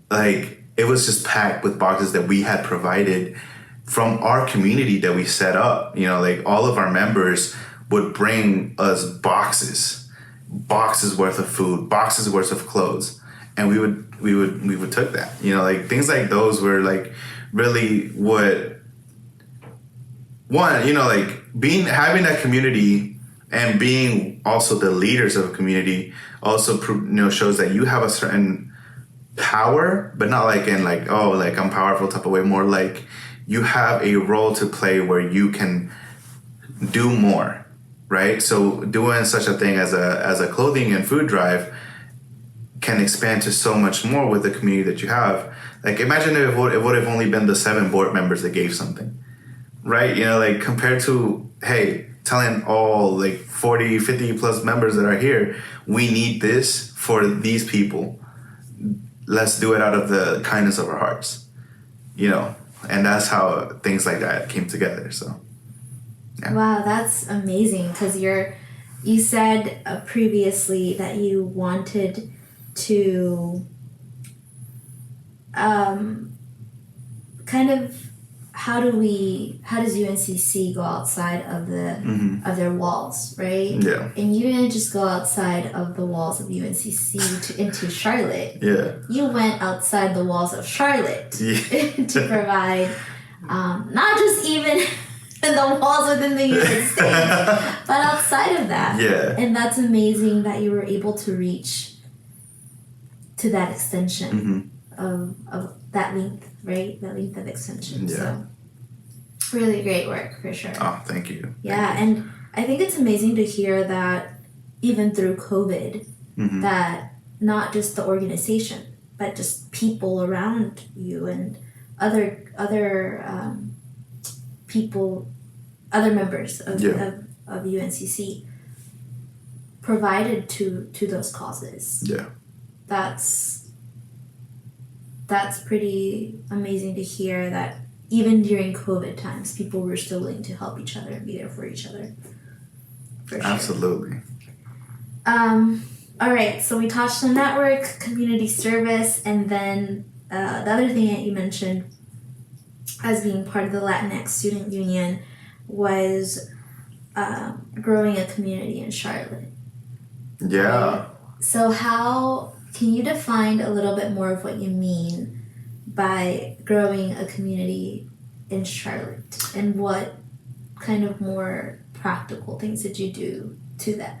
S2: Like, it was just packed with boxes that we had provided from our community that we set up. You know, like, all of our members would bring us boxes worth of food, boxes worth of clothes, and we would take that. You know, like, things like those were, like, really what one, you know, like, having that community and being also the leaders of a community also, you know, shows that you have a certain power, but not like in like, oh, like, I'm powerful type of way. More like you have a role to play where you can do more, right? So doing such a thing as a clothing and food drive can expand to so much more with the community that you have. Like, imagine if it would have only been the 7 board members that gave something. Right? You know, like, compared to, hey, telling all, like, 40, 50 plus members that are here, we need this for these people. Let's do it out of the kindness of our hearts. You know, and that's how things like that came together. So, yeah.
S1: Wow, that's amazing, because you said previously that you wanted to kind of, how does UNCC go outside of of their walls, right?
S2: Yeah.
S1: And you didn't just go outside of the walls of UNCC into Charlotte.
S2: Yeah.
S1: You went outside the walls of Charlotte to provide not just even the walls within the United States, but outside of that.
S2: Yeah.
S1: And that's amazing that you were able to reach to that extension of that length, right? That length of extension.
S2: Yeah.
S1: So really great work, for sure.
S2: Oh, thank you.
S1: Yeah, and I think it's amazing to hear that even through COVID, that not just the organization, but just people around you and other people, other members of UNCC provided to those causes.
S2: Yeah.
S1: That's pretty amazing to hear, that even during COVID times, people were still willing to help each other and be there for each other. For sure.
S2: Absolutely.
S1: All right, so we touched on network, community service, and then the other thing that you mentioned as being part of the Latinx Student Union was growing a community in Charlotte.
S2: Yeah.
S1: Right? So how can you define a little bit more of what you mean by growing a community in Charlotte, and what kind of more practical things did you do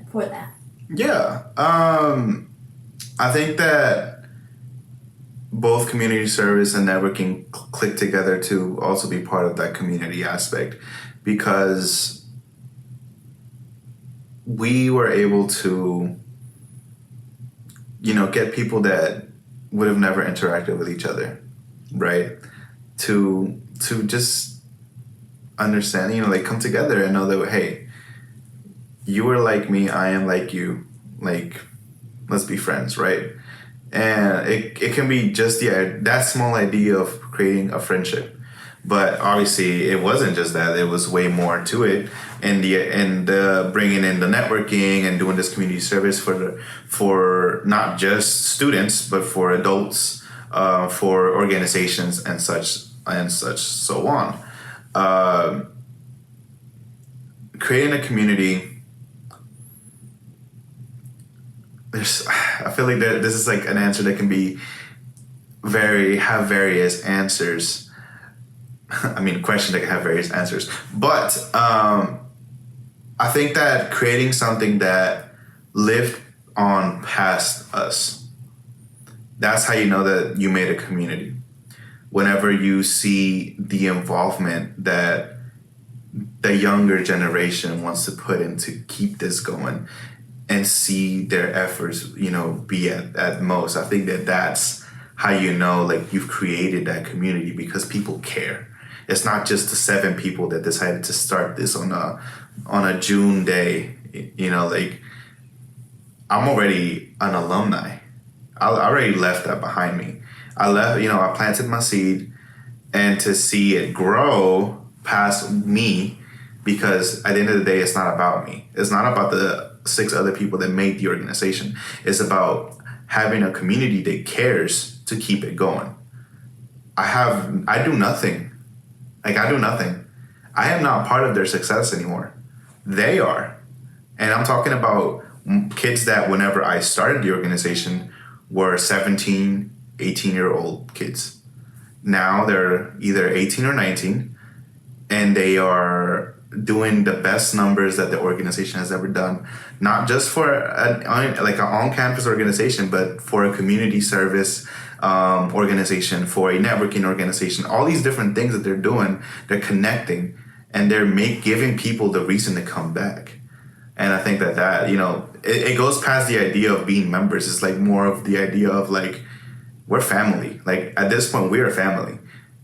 S1: for that?
S2: Yeah. I think that both community service and networking click together to also be part of that community aspect, because we were able to, you know, get people that would have never interacted with each other, right? To just understand, you know, like, come together and know that, hey, you are like me, I am like you, like, let's be friends, right? And it can be just that small idea of creating a friendship. But obviously it wasn't just that, it was way more to it. And bringing in the networking and doing this community service for not just students, but for adults, for organizations and such so on. Creating a community, I feel like this is like an answer that can be have various answers. I mean, questions that can have various answers. But I think that creating something that lived on past us, that's how you know that you made a community. Whenever you see the involvement that the younger generation wants to put in to keep this going and see their efforts, be at most. I think that that's how you know, like, you've created that community because people care. It's not just the 7 people that decided to start this on a June day. Like, I'm already an alumni. I already left that behind me. I planted my seed, and to see it grow past me, because at the end of the day, it's not about me. It's not about the 6 other people that made the organization. It's about having a community that cares to keep it going. I do nothing. Like, I do nothing. I am not part of their success anymore. They are. And I'm talking about kids that whenever I started the organization were 17, 18-year-old kids. Now they're either 18 or 19, and they are doing the best numbers that the organization has ever done, not just for an on-campus organization, but for a community service organization, for a networking organization. All these different things that they're doing, they're connecting, and they're giving people the reason to come back. And I think that it goes past the idea of being members. It's like more of the idea of, like, we're family. Like, at this point, we're a family.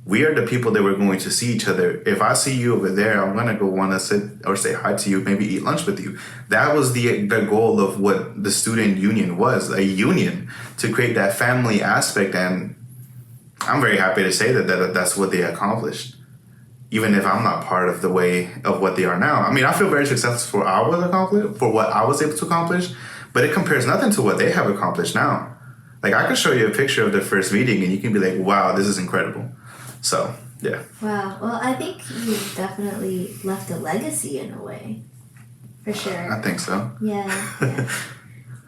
S2: We are the people that we're going to see each other. If I see you over there, I'm going to go want to sit or say hi to you, maybe eat lunch with you. That was the goal of what the student union was, a union to create that family aspect. And I'm very happy to say that that's what they accomplished, even if I'm not part of the way of what they are now. I mean, I feel very successful for what I was able to accomplish, but it compares nothing to what they have accomplished now. Like, I could show you a picture of their first meeting and you can be like, wow, this is incredible. So, yeah.
S1: Wow. Well, I think you definitely left a legacy in a way. For sure.
S2: I think so.
S1: Yeah.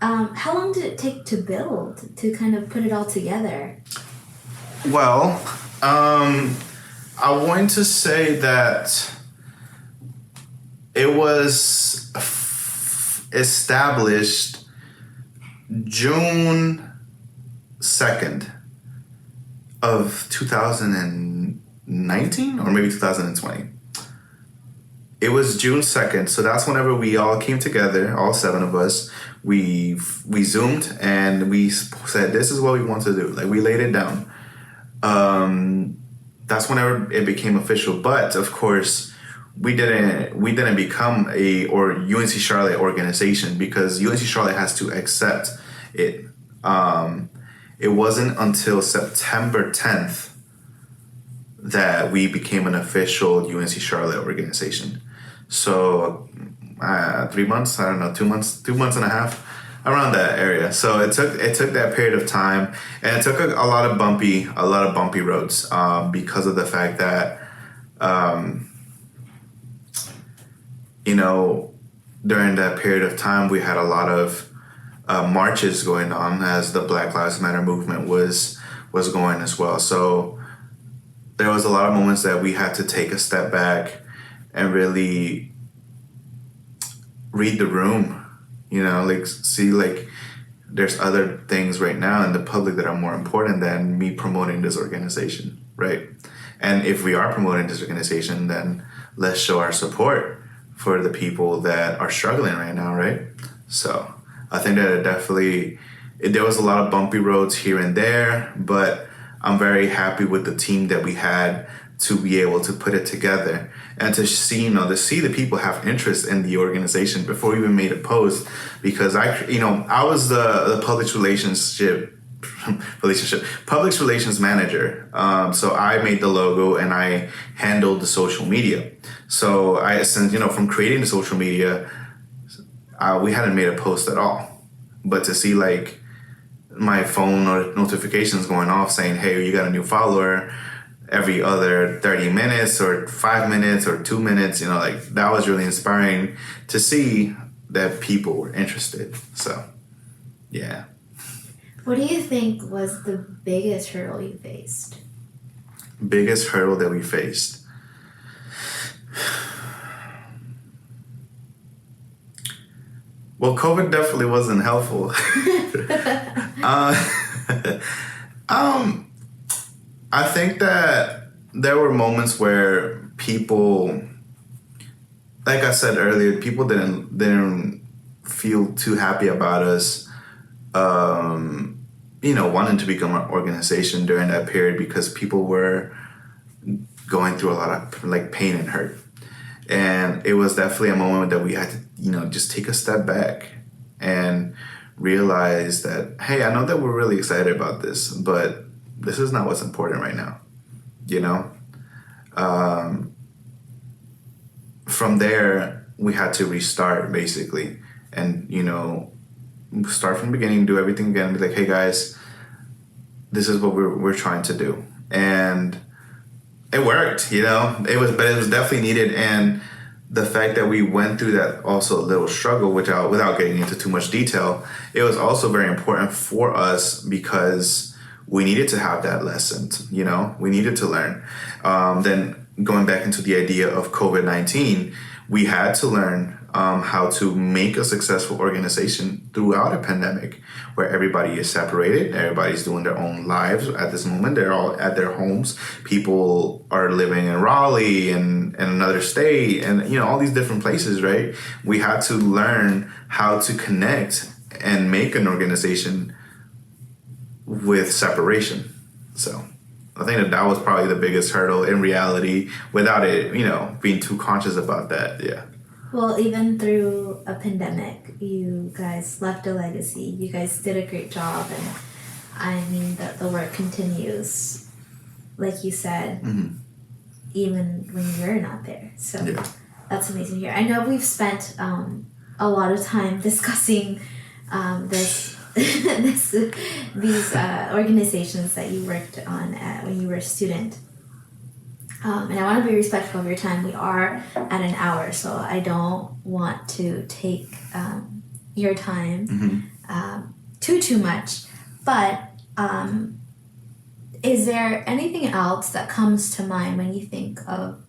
S1: How long did it take to build, to kind of put it all together?
S2: Well, I want to say that it was established June 2nd of 2019 or maybe 2020. It was June 2nd, so that's whenever we all came together, all 7 of us. We Zoomed and we said, this is what we want to do. Like, we laid it down. That's whenever it became official. But of course, we didn't become UNC Charlotte organization, because UNC Charlotte has to accept it. It wasn't until September 10th that we became an official UNC Charlotte organization. So 3 months, I don't know, 2 months and a half, around that area. So it took that period of time, and it took a lot of bumpy roads because of the fact that during that period of time we had a lot of marches going on as the Black Lives Matter movement was going as well. So there was a lot of moments that we had to take a step back and really read the room, like, see, like, there's other things right now in the public that are more important than me promoting this organization, right? And if we are promoting this organization, then let's show our support for the people that are struggling right now, right? So I think that there was a lot of bumpy roads here and there, but I'm very happy with the team that we had to be able to put it together and to see, the people have interest in the organization before we even made a post, because I was the public relations manager. So I made the logo and I handled the social media. So from creating the social media, we hadn't made a post at all. But to see, like, my phone or notifications going off saying, hey, you got a new follower every other 30 minutes or 5 minutes or 2 minutes, that was really inspiring to see that people were interested. So, yeah.
S1: What do you think was the biggest hurdle you faced?
S2: Biggest hurdle that we faced. Well, COVID definitely wasn't helpful. uh, I think that there were moments where people, like I said earlier, people didn't feel too happy about us, wanting to become an organization during that period because people were going through a lot of like pain and hurt. And it was definitely a moment that we had to, just take a step back and realize that, hey, I know that we're really excited about this, but this is not what's important right now, you know? From there, we had to restart basically and, start from the beginning, do everything again, be like, hey guys, this is what we're trying to do. And it worked, but it was definitely needed. And the fact that we went through that also a little struggle, without getting into too much detail, it was also very important for us because we needed to have that lesson, we needed to learn. Then going back into the idea of COVID-19, we had to learn how to make a successful organization throughout a pandemic where everybody is separated, everybody's doing their own lives at this moment, they're all at their homes, people are living in Raleigh and another state and all these different places, right? We had to learn how to connect and make an organization with separation. So I think that was probably the biggest hurdle in reality without it, being too conscious about that. Yeah.
S1: Well, even through a pandemic, you guys left a legacy. You guys did a great job, and I mean that the work continues, like you said, even when you're not there. So yeah. That's amazing to hear. I know we've spent a lot of time discussing these organizations that you worked on when you were a student. And I want to be respectful of your time. We are at an hour, so I don't want to take your time too much. But is there anything else that comes to mind when you think of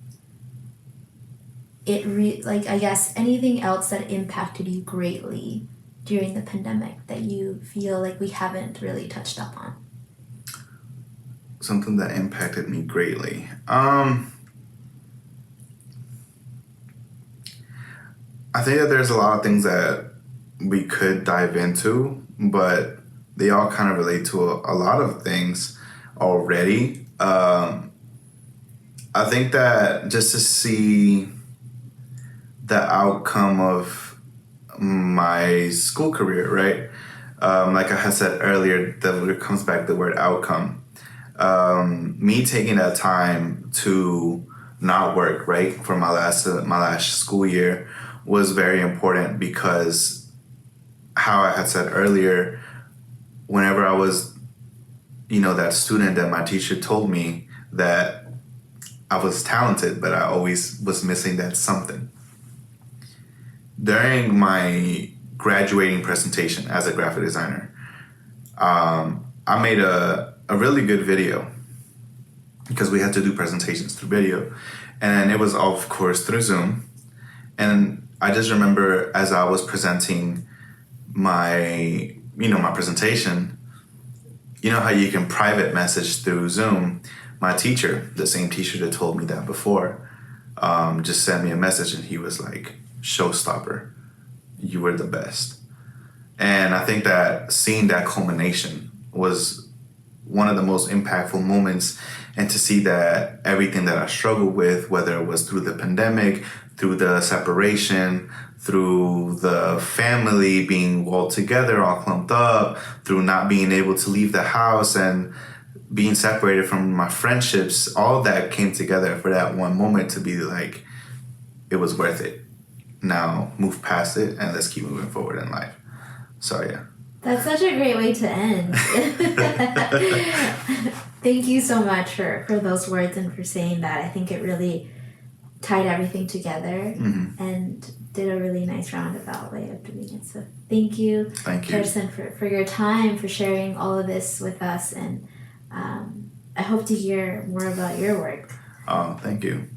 S1: it? I guess anything else that impacted you greatly during the pandemic that you feel like we haven't really touched up on?
S2: Something that impacted me greatly. I think that there's a lot of things that we could dive into, but they all kind of relate to a lot of things already. I think that just to see the outcome of my school career, right? Like I had said earlier, it comes back to the word outcome. Me taking that time to not work, right, for my last school year was very important because how I had said earlier, whenever I was, that student that my teacher told me that I was talented, but I always was missing that something. During my graduating presentation as a graphic designer, I made a really good video because we had to do presentations through video, and it was of course through Zoom. And I just remember as I was presenting my presentation, how you can private message through Zoom. My teacher, the same teacher that told me that before, just sent me a message and he was like, "Showstopper, you were the best." And I think that seeing that culmination was one of the most impactful moments, and to see that everything that I struggled with, whether it was through the pandemic, through the separation, through the family being all together, all clumped up, through not being able to leave the house and being separated from my friendships, all that came together for that one moment to be like, it was worth it. Now move past it and let's keep moving forward in life. So yeah.
S1: That's such a great way to end. Thank you so much for those words and for saying that. I think it really tied everything together. And did a really nice roundabout way of doing it. So thank you,
S2: Thank you.
S1: Gerson, for your time, for sharing all of this with us, and I hope to hear more about your work.
S2: Oh, thank you.